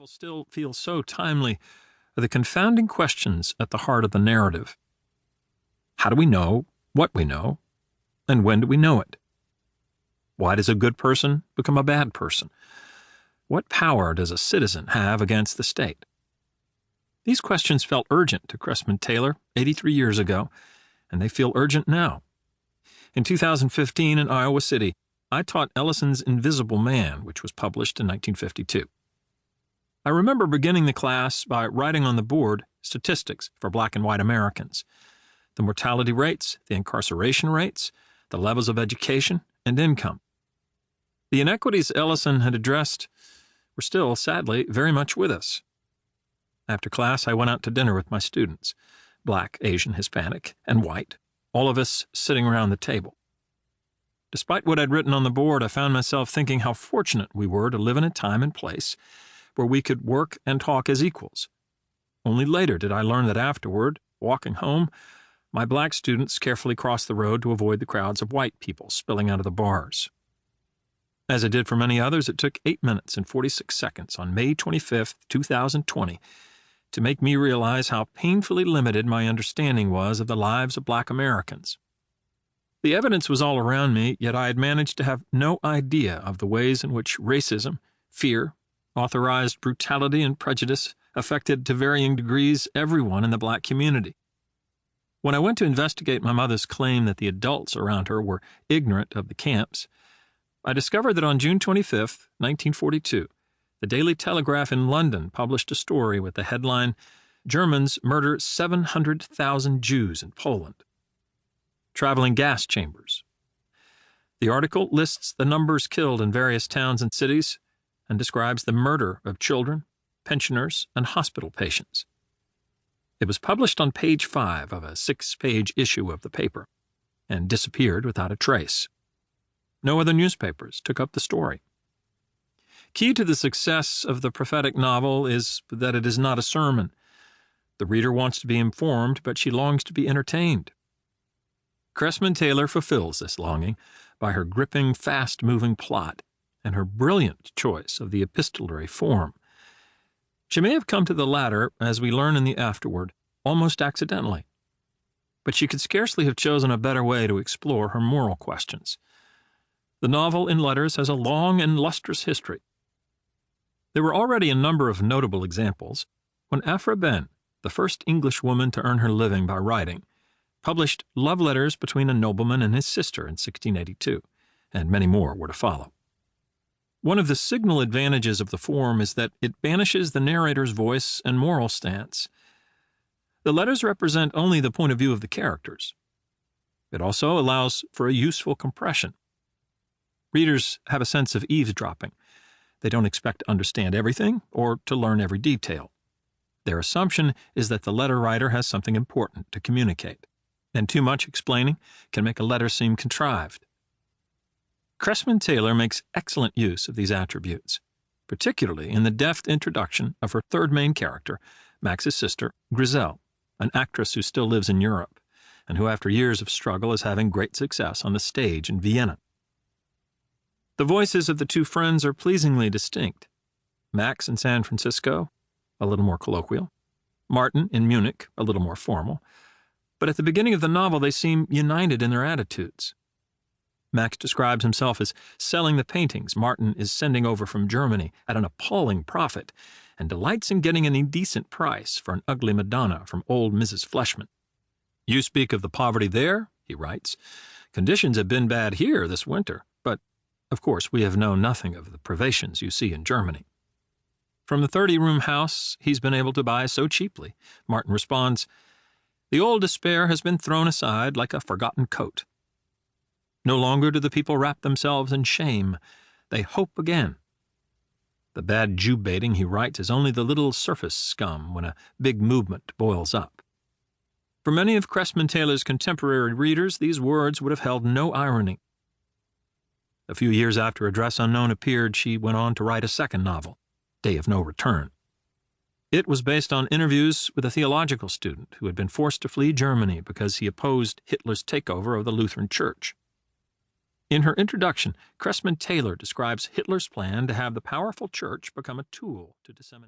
novel still feels so timely are the confounding questions at the heart of the narrative. How do we know what we know, and when do we know it? Why does a good person become a bad person? What power does a citizen have against the state? These questions felt urgent to Kressmann Taylor 83 years ago, and they feel urgent now. In 2015 in Iowa City, I taught Ellison's Invisible Man, which was published in 1952. I remember beginning the class by writing on the board statistics for black and white Americans, the mortality rates, the incarceration rates, the levels of education and income. The inequities Ellison had addressed were still, sadly, very much with us. After class, I went out to dinner with my students, black, Asian, Hispanic, and white, all of us sitting around the table. Despite what I'd written on the board, I found myself thinking how fortunate we were to live in a time and place where we could work and talk as equals. Only later did I learn that afterward, walking home, my black students carefully crossed the road to avoid the crowds of white people spilling out of the bars. As it did for many others, it took 8 minutes and 46 seconds on May 25, 2020, to make me realize how painfully limited my understanding was of the lives of black Americans. The evidence was all around me, yet I had managed to have no idea of the ways in which racism, fear, authorized brutality, and prejudice affected to varying degrees everyone in the black community. When I went to investigate my mother's claim that the adults around her were ignorant of the camps, I discovered that on June 25, 1942, the Daily Telegraph in London published a story with the headline, "Germans Murder 700,000 Jews in Poland." Traveling gas chambers. The article lists the numbers killed in various towns and cities and describes the murder of children, pensioners, and hospital patients. It was published on page 5 of a 6-page issue of the paper and disappeared without a trace. No other newspapers took up the story. Key to the success of the prophetic novel is that it is not a sermon. The reader wants to be informed, but she longs to be entertained. Kressmann Taylor fulfills this longing by her gripping, fast-moving plot and her brilliant choice of the epistolary form. She may have come to the latter, as we learn in the afterword, almost accidentally. But she could scarcely have chosen a better way to explore her moral questions. The novel in letters has a long and lustrous history. There were already a number of notable examples when Aphra Behn, the first English woman to earn her living by writing, published love letters between a nobleman and his sister in 1682, and many more were to follow. One of the signal advantages of the form is that it banishes the narrator's voice and moral stance. The letters represent only the point of view of the characters. It also allows for a useful compression. Readers have a sense of eavesdropping. They don't expect to understand everything or to learn every detail. Their assumption is that the letter writer has something important to communicate, and too much explaining can make a letter seem contrived. Kressmann Taylor makes excellent use of these attributes, particularly in the deft introduction of her third main character, Max's sister, Griselle, an actress who still lives in Europe, and who after years of struggle is having great success on the stage in Vienna. The voices of the two friends are pleasingly distinct. Max in San Francisco, a little more colloquial. Martin in Munich, a little more formal. But at the beginning of the novel they seem united in their attitudes. Max describes himself as selling the paintings Martin is sending over from Germany at an appalling profit, and delights in getting an indecent price for an ugly Madonna from old Mrs. Fleischmann. "You speak of the poverty there," he writes. "Conditions have been bad here this winter, but of course we have known nothing of the privations you see in Germany." From the 30-room house he's been able to buy so cheaply, Martin responds, "The old despair has been thrown aside like a forgotten coat. No longer do the people wrap themselves in shame. They hope again." The bad Jew-baiting, he writes, is only the little surface scum when a big movement boils up. For many of Kressmann Taylor's contemporary readers, these words would have held no irony. A few years after Address Unknown appeared, she went on to write a second novel, Day of No Return. It was based on interviews with a theological student who had been forced to flee Germany because he opposed Hitler's takeover of the Lutheran Church. In her introduction, Kressmann Taylor describes Hitler's plan to have the powerful church become a tool to disseminate